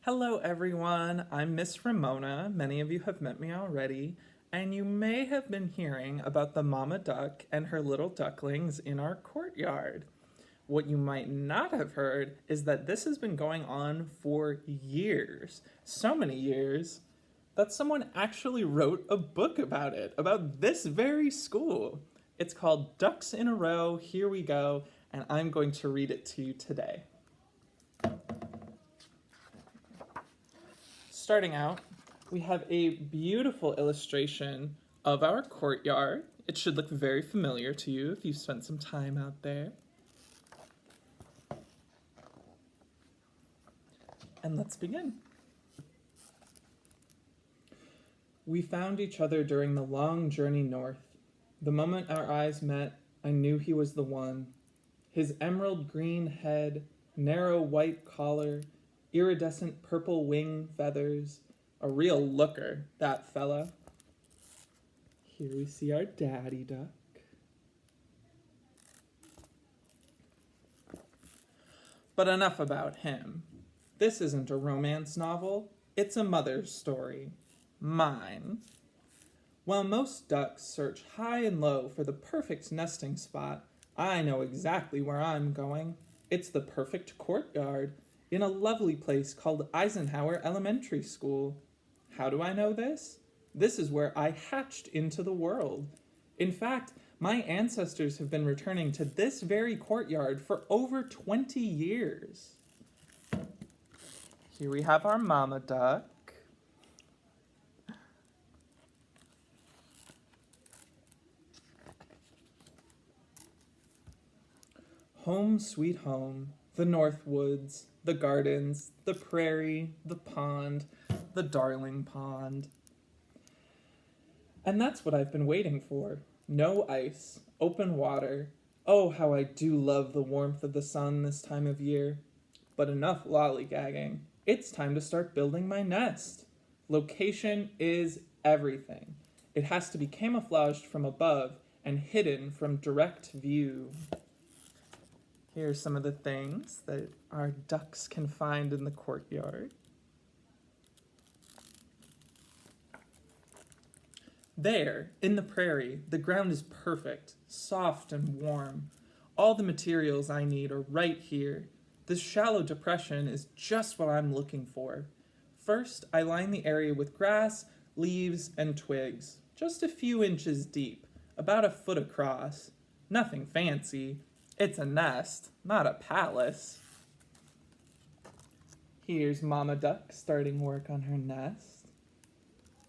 Hello, everyone. I'm Miss Ramona. Many of you have met me already, and you may have been hearing about the mama duck and her little ducklings in our courtyard. What you might not have heard is that this has been going on for years. So many years that someone actually wrote a book about it, about this very school. It's called Ducks in a Row, Here We Go, and I'm going to read it to you today. Starting out, we have a beautiful illustration of our courtyard. It should look very familiar to you if you've spent some time out there. And let's begin. We found each other during the long journey north. The moment our eyes met, I knew he was the one. His emerald green head, narrow white collar, iridescent purple wing feathers, a real looker, that fella. Here we see our daddy duck. But enough about him. This isn't a romance novel, it's a mother's story. Mine. While most ducks search high and low for the perfect nesting spot, I know exactly where I'm going. It's the perfect courtyard in a lovely place called Eisenhower Elementary School. How do I know this? This is where I hatched into the world. In fact, my ancestors have been returning to this very courtyard for over 20 years. Here we have our mama duck. Home sweet home, the North Woods, the gardens, the prairie, the pond, the darling pond. And that's what I've been waiting for. No ice, open water. Oh, how I do love the warmth of the sun this time of year. But enough lollygagging. It's time to start building my nest. Location is everything. It has to be camouflaged from above and hidden from direct view. Here are some of the things that our ducks can find in the courtyard. There, in the prairie, the ground is perfect, soft and warm. All the materials I need are right here. This shallow depression is just what I'm looking for. First, I line the area with grass, leaves, and twigs, just a few inches deep, about a foot across. Nothing fancy. It's a nest, not a palace. Here's Mama Duck starting work on her nest.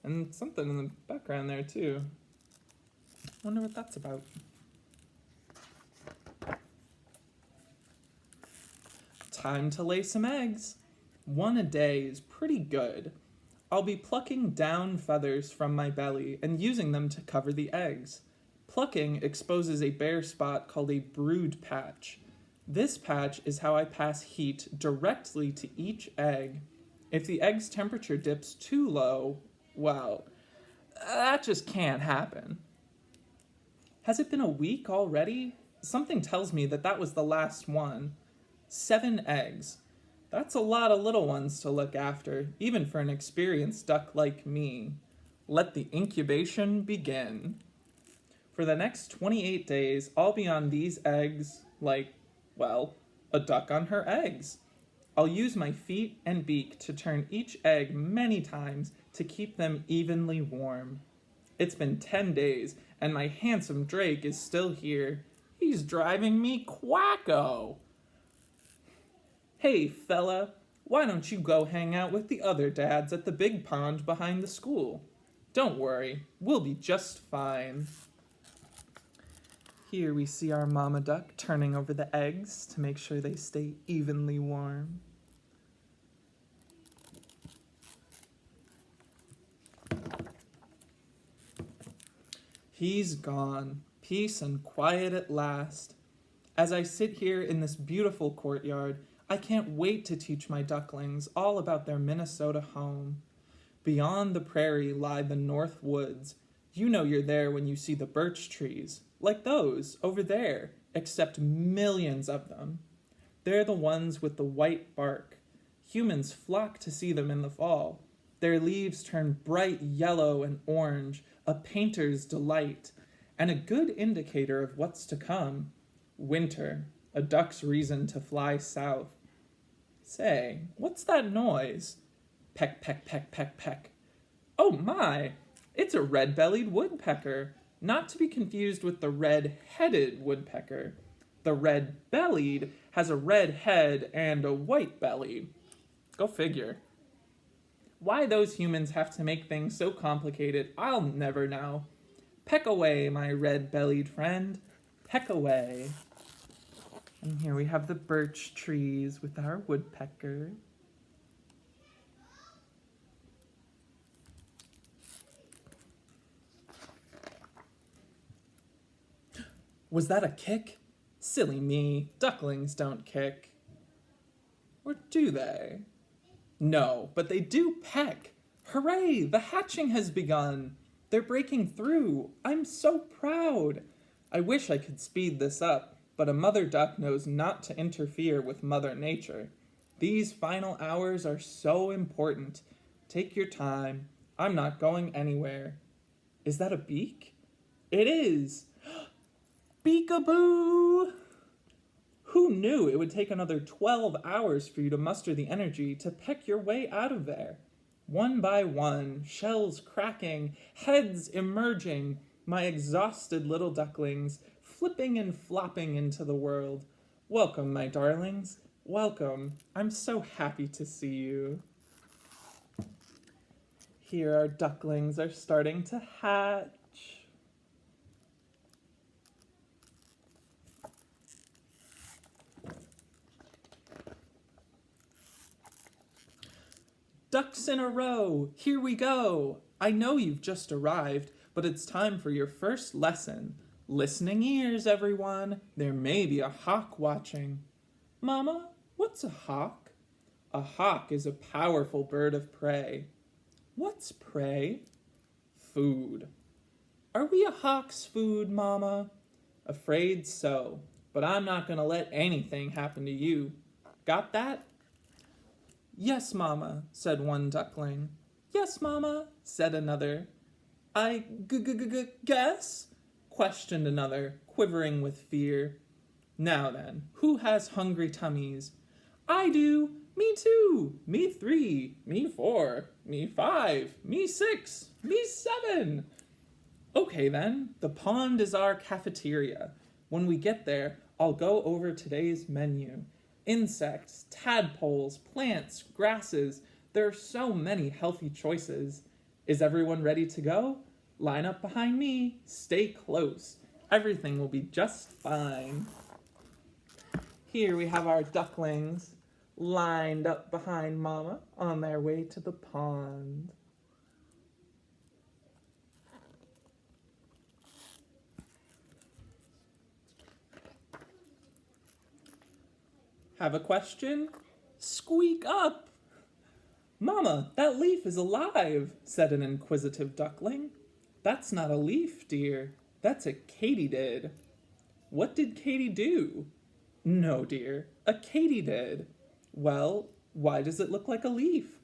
And something in the background there too. Wonder what that's about. Time to lay some eggs. One a day is pretty good. I'll be plucking down feathers from my belly and using them to cover the eggs. Plucking exposes a bare spot called a brood patch. This patch is how I pass heat directly to each egg. If the egg's temperature dips too low, well, that just can't happen. Has it been a week already? Something tells me that was the last one. 7 eggs. That's a lot of little ones to look after, even for an experienced duck like me. Let the incubation begin. For the next 28 days, I'll be on these eggs like, well, a duck on her eggs. I'll use my feet and beak to turn each egg many times to keep them evenly warm. It's been 10 days, and my handsome Drake is still here. He's driving me quacko. Hey, fella, why don't you go hang out with the other dads at the big pond behind the school? Don't worry, we'll be just fine. Here we see our mama duck turning over the eggs to make sure they stay evenly warm. He's gone, peace and quiet at last. As I sit here in this beautiful courtyard, I can't wait to teach my ducklings all about their Minnesota home. Beyond the prairie lie the North Woods. You know you're there when you see the birch trees, like those over there, except millions of them. They're the ones with the white bark. Humans flock to see them in the fall. Their leaves turn bright yellow and orange, a painter's delight, and a good indicator of what's to come. Winter, a duck's reason to fly south. Say, what's that noise? Peck, peck, peck, peck, peck. Oh my! It's a red-bellied woodpecker, not to be confused with the red-headed woodpecker. The red-bellied has a red head and a white belly. Go figure. Why those humans have to make things so complicated, I'll never know. Peck away, my red-bellied friend. Peck away. And here we have the birch trees with our woodpecker. Was that a kick? Silly me, ducklings don't kick. Or do they? No, but they do peck. Hooray, the hatching has begun. They're breaking through. I'm so proud. I wish I could speed this up, but a mother duck knows not to interfere with Mother Nature. These final hours are so important. Take your time. I'm not going anywhere. Is that a beak? It is. Peekaboo! Who knew it would take another 12 hours for you to muster the energy to peck your way out of there? One by one, shells cracking, heads emerging, my exhausted little ducklings flipping and flopping into the world. Welcome, my darlings. Welcome. I'm so happy to see you. Here our ducklings are starting to hatch. Ducks in a row, here we go. I know you've just arrived, but it's time for your first lesson. Listening ears, everyone. There may be a hawk watching. Mama, what's a hawk? A hawk is a powerful bird of prey. What's prey? Food. Are we a hawk's food, Mama? Afraid so, but I'm not gonna let anything happen to you. Got that? Yes, Mama, said one duckling. Yes, Mama, said another. I guess? Questioned another, quivering with fear. Now then, who has hungry tummies? I do. Me two. Me 3. Me 4. Me 5. Me 6. Me 7. Okay then, the pond is our cafeteria. When we get there, I'll go over today's menu. Insects, tadpoles, plants, grasses. There are so many healthy choices. Is everyone ready to go? Line up behind me. Stay close. Everything will be just fine. Here we have our ducklings lined up behind Mama on their way to the pond. Have a question? Squeak up! Mama, that leaf is alive, said an inquisitive duckling. That's not a leaf, dear. That's a katydid. What did Katy do? No, dear, a katydid. Well, why does it look like a leaf?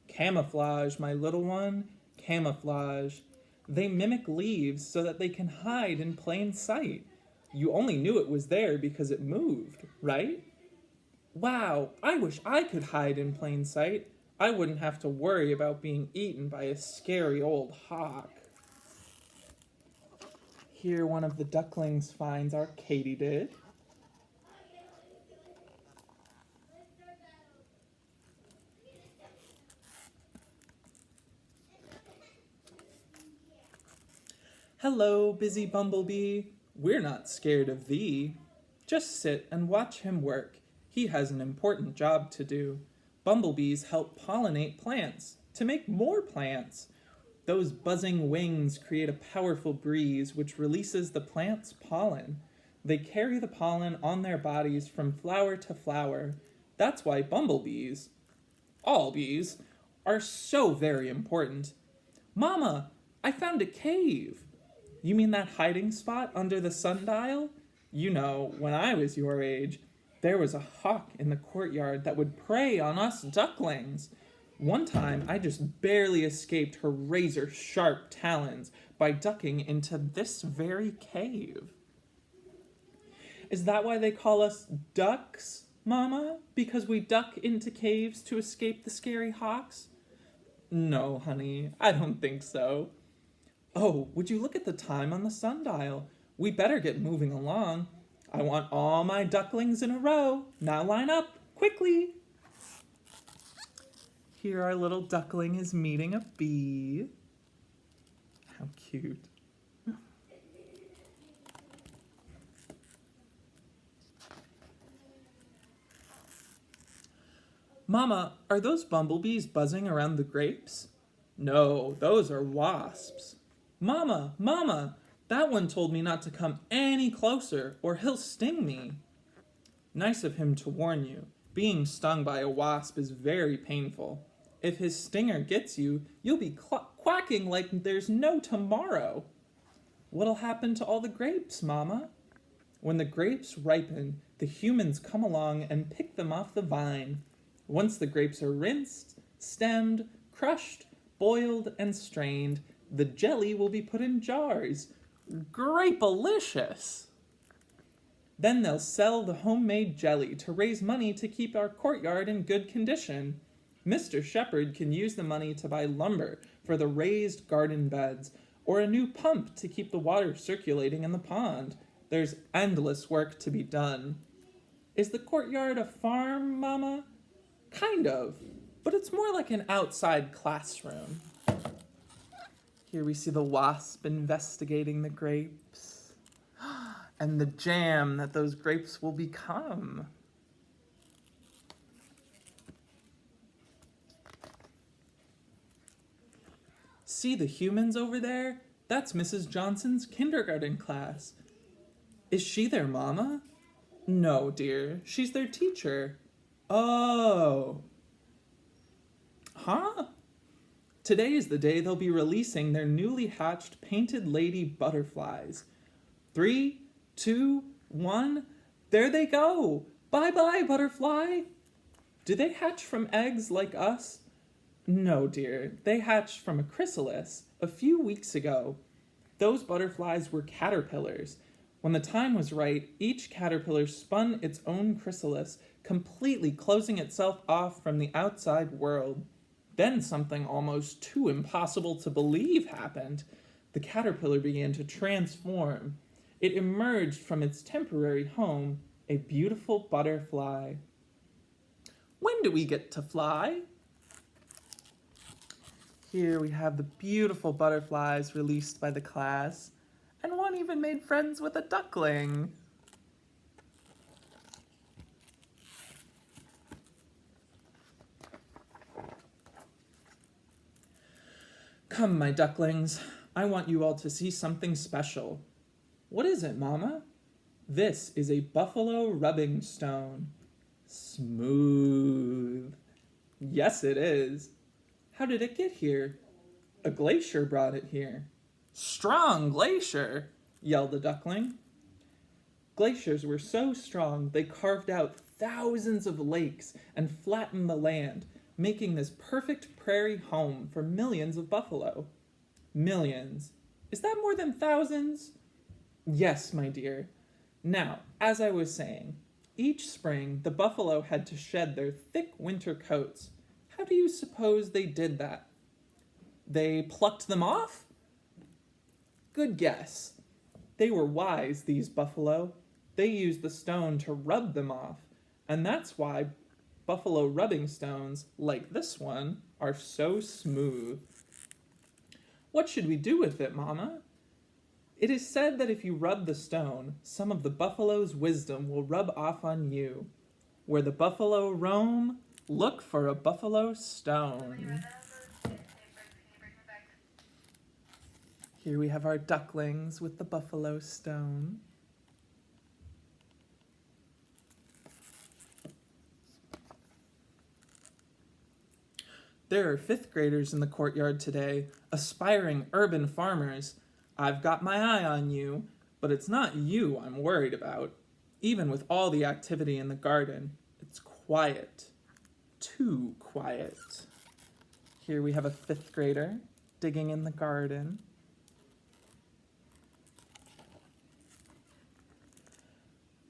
Camouflage, my little one, camouflage. They mimic leaves so that they can hide in plain sight. You only knew it was there because it moved, right? Wow, I wish I could hide in plain sight. I wouldn't have to worry about being eaten by a scary old hawk. Here one of the ducklings finds our katydid. Hello, busy bumblebee. We're not scared of thee. Just sit and watch him work. He has an important job to do. Bumblebees help pollinate plants to make more plants. Those buzzing wings create a powerful breeze which releases the plant's pollen. They carry the pollen on their bodies from flower to flower. That's why bumblebees, all bees, are so very important. Mama, I found a cave. You mean that hiding spot under the sundial? You know, when I was your age. There was a hawk in the courtyard that would prey on us ducklings. One time, I just barely escaped her razor-sharp talons by ducking into this very cave. Is that why they call us ducks, Mama? Because we duck into caves to escape the scary hawks? No, honey, I don't think so. Oh, would you look at the time on the sundial? We better get moving along. I want all my ducklings in a row. Now line up, quickly. Here our little duckling is meeting a bee. How cute. Mama, are those bumblebees buzzing around the grapes? No, those are wasps. Mama, Mama, that one told me not to come any closer or he'll sting me. Nice of him to warn you. Being stung by a wasp is very painful. If his stinger gets you, you'll be quacking like there's no tomorrow. What'll happen to all the grapes, Mama? When the grapes ripen, the humans come along and pick them off the vine. Once the grapes are rinsed, stemmed, crushed, boiled, and strained, the jelly will be put in jars. Grape-alicious! Then they'll sell the homemade jelly to raise money to keep our courtyard in good condition. Mr. Shepherd can use the money to buy lumber for the raised garden beds, or a new pump to keep the water circulating in the pond. There's endless work to be done. Is the courtyard a farm, Mama? Kind of, but it's more like an outside classroom. Here we see the wasp investigating the grapes and the jam that those grapes will become. See the humans over there? That's Mrs. Johnson's kindergarten class. Is she their mama? No, dear, she's their teacher. Oh. Huh? Today is the day they'll be releasing their newly hatched painted lady butterflies. 3, 2, 1, there they go! Bye-bye, butterfly! Do they hatch from eggs like us? No, dear, they hatched from a chrysalis a few weeks ago. Those butterflies were caterpillars. When the time was right, each caterpillar spun its own chrysalis, completely closing itself off from the outside world. Then something almost too impossible to believe happened. The caterpillar began to transform. It emerged from its temporary home, a beautiful butterfly. When do we get to fly? Here we have the beautiful butterflies released by the class, and one even made friends with a duckling. Come, my ducklings, I want you all to see something special. What is it, Mama? This is a buffalo rubbing stone. Smooth. Yes, it is. How did it get here? A glacier brought it here. Strong glacier, yelled the duckling. Glaciers were so strong they carved out thousands of lakes and flattened the land, making this perfect prairie home for millions of buffalo. Millions. Is that more than thousands? Yes, my dear. Now, as I was saying, each spring the buffalo had to shed their thick winter coats. How do you suppose they did that? They plucked them off? Good guess. They were wise, these buffalo. They used the stone to rub them off, and that's why buffalo rubbing stones, like this one, are so smooth. What should we do with it, Mama? It is said that if you rub the stone, some of the buffalo's wisdom will rub off on you. Where the buffalo roam, look for a buffalo stone. Here we have our ducklings with the buffalo stone. There are 5th graders in the courtyard today, aspiring urban farmers. I've got my eye on you, but it's not you I'm worried about. Even with all the activity in the garden, it's quiet. Too quiet. Here we have a 5th grader digging in the garden.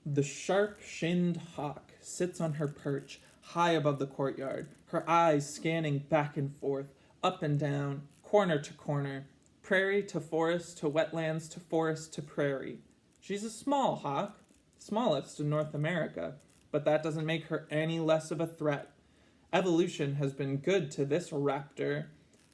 The sharp-shinned hawk sits on her perch high above the courtyard, her eyes scanning back and forth, up and down, corner to corner, prairie to forest to wetlands to forest to prairie. She's a small hawk, smallest in North America, but that doesn't make her any less of a threat. Evolution has been good to this raptor.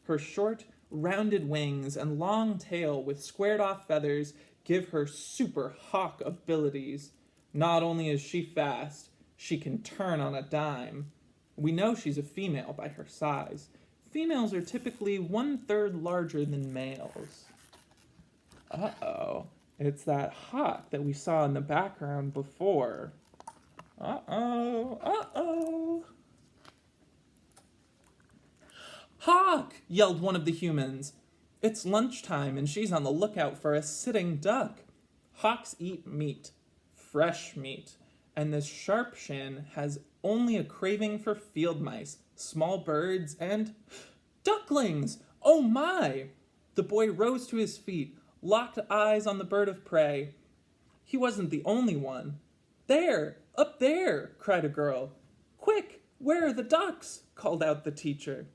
Her short, rounded wings and long tail with squared-off feathers give her super hawk abilities. Not only is she fast, she can turn on a dime. We know she's a female by her size. Females are typically 1/3 larger than males. Uh-oh. It's that hawk that we saw in the background before. Uh-oh. Uh-oh. Hawk! Yelled one of the humans. It's lunchtime and she's on the lookout for a sitting duck. Hawks eat meat. Fresh meat, and this sharp shin has only a craving for field mice, small birds, and ducklings! Oh my! The boy rose to his feet, locked eyes on the bird of prey. He wasn't the only one. There! Up there! Cried a girl. Quick! Where are the ducks? Called out the teacher.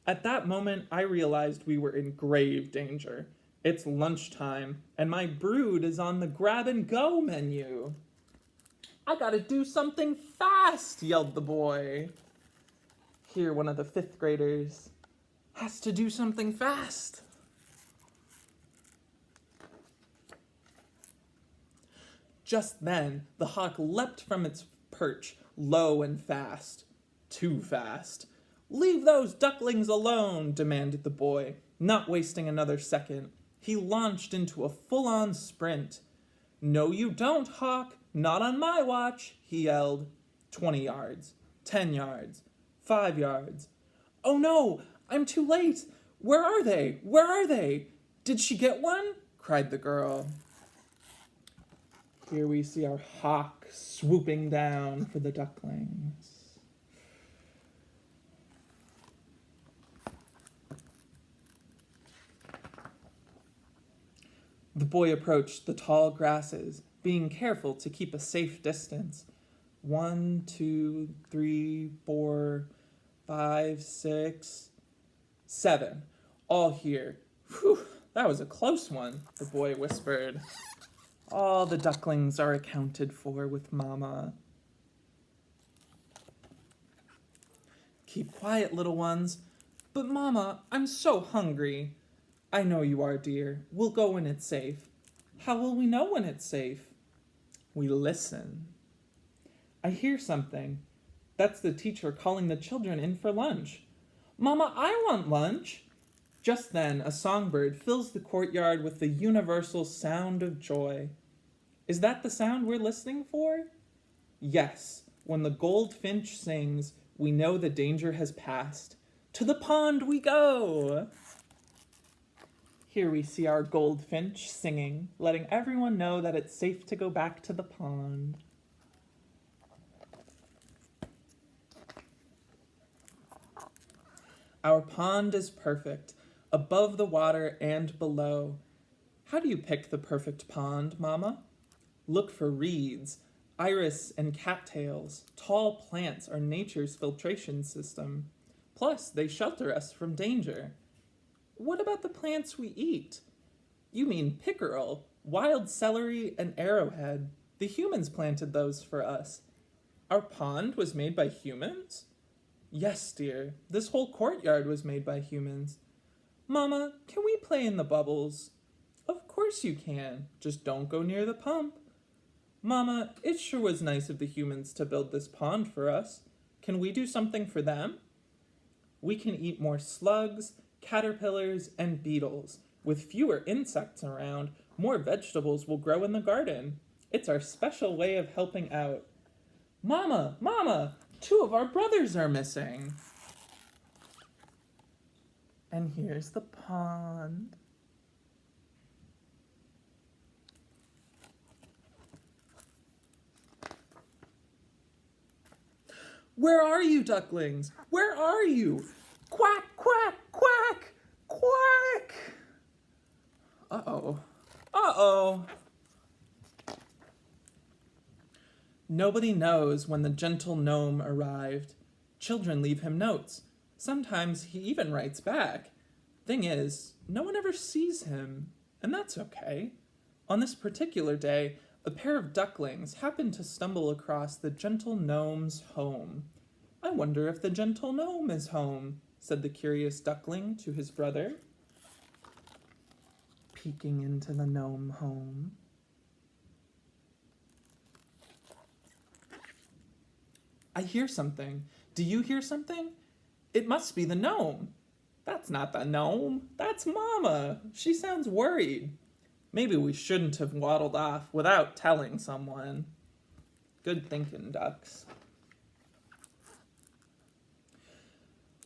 At that moment, I realized we were in grave danger. It's lunchtime, and my brood is on the grab-and-go menu. I gotta do something fast, yelled the boy. Here, one of the 5th graders has to do something fast. Just then, the hawk leapt from its perch, low and fast. Too fast. Leave those ducklings alone, demanded the boy, not wasting another second. He launched into a full-on sprint. No, you don't, Hawk. Not on my watch, he yelled. 20 yards, 10 yards, 5 yards. Oh no, I'm too late. Where are they? Where are they? Did she get one? Cried the girl. Here we see our hawk swooping down for the ducklings. The boy approached the tall grasses, being careful to keep a safe distance. 1, 2, 3, 4, 5, 6, 7. All here. Whew, that was a close one, the boy whispered. All the ducklings are accounted for with Mama. Keep quiet, little ones. But Mama, I'm so hungry. I know you are, dear. We'll go when it's safe. How will we know when it's safe? We listen. I hear something. That's the teacher calling the children in for lunch. Mama, I want lunch. Just then, a songbird fills the courtyard with the universal sound of joy. Is that the sound we're listening for? Yes. When the goldfinch sings, we know the danger has passed. To the pond we go! Here we see our goldfinch singing, letting everyone know that it's safe to go back to the pond. Our pond is perfect, above the water and below. How do you pick the perfect pond, Mama? Look for reeds, iris and cattails. Tall plants are nature's filtration system. Plus, they shelter us from danger. What about the plants we eat? You mean pickerel, wild celery, and arrowhead. The humans planted those for us. Our pond was made by humans? Yes, dear. This whole courtyard was made by humans. Mama, can we play in the bubbles? Of course you can. Just don't go near the pump. Mama, it sure was nice of the humans to build this pond for us. Can we do something for them? We can eat more slugs, caterpillars, and beetles. With fewer insects around, more vegetables will grow in the garden. It's our special way of helping out. Mama, Mama, 2 of our brothers are missing. And here's the pond. Where are you, ducklings? Where are you? Quack, quack, quack, quack! Uh-oh. Uh-oh. Nobody knows when the gentle gnome arrived. Children leave him notes. Sometimes he even writes back. Thing is, no one ever sees him, and that's okay. On this particular day, a pair of ducklings happened to stumble across the gentle gnome's home. I wonder if the gentle gnome is home, said the curious duckling to his brother. Peeking into the gnome home. I hear something. Do you hear something? It must be the gnome. That's not the gnome. That's Mama. She sounds worried. Maybe we shouldn't have waddled off without telling someone. Good thinking, ducks.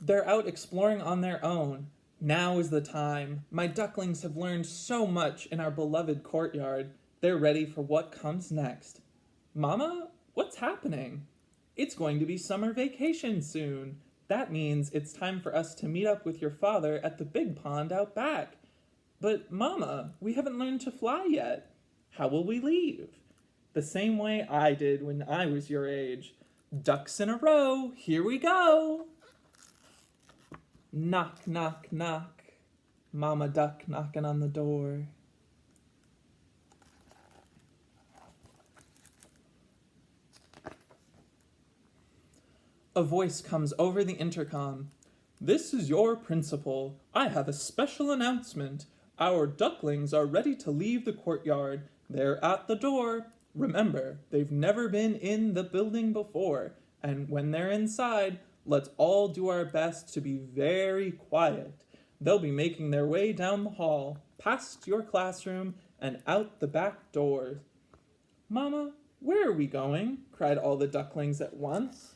They're out exploring on their own. Now is the time. My ducklings have learned so much in our beloved courtyard. They're ready for what comes next. Mama, what's happening? It's going to be summer vacation soon. That means it's time for us to meet up with your father at the big pond out back. But, Mama, we haven't learned to fly yet. How will we leave? The same way I did when I was your age. Ducks in a row, here we go. Knock, knock, knock. Mama duck knocking on the door. A voice comes over the intercom. This is your principal. I have a special announcement. Our ducklings are ready to leave the courtyard. They're at the door. Remember, they've never been in the building before. And when they're inside, let's all do our best to be very quiet. They'll be making their way down the hall, past your classroom, and out the back door. Mama, where are we going? Cried all the ducklings at once.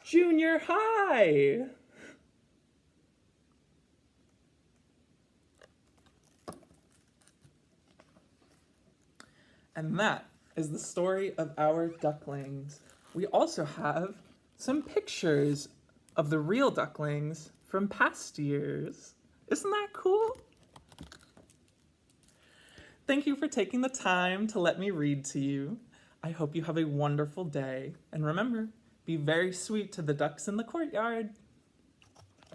Junior high! And that is the story of our ducklings. We also have some pictures of the real ducklings from past years. Isn't that cool? Thank you for taking the time to let me read to you. I hope you have a wonderful day. And remember, be very sweet to the ducks in the courtyard.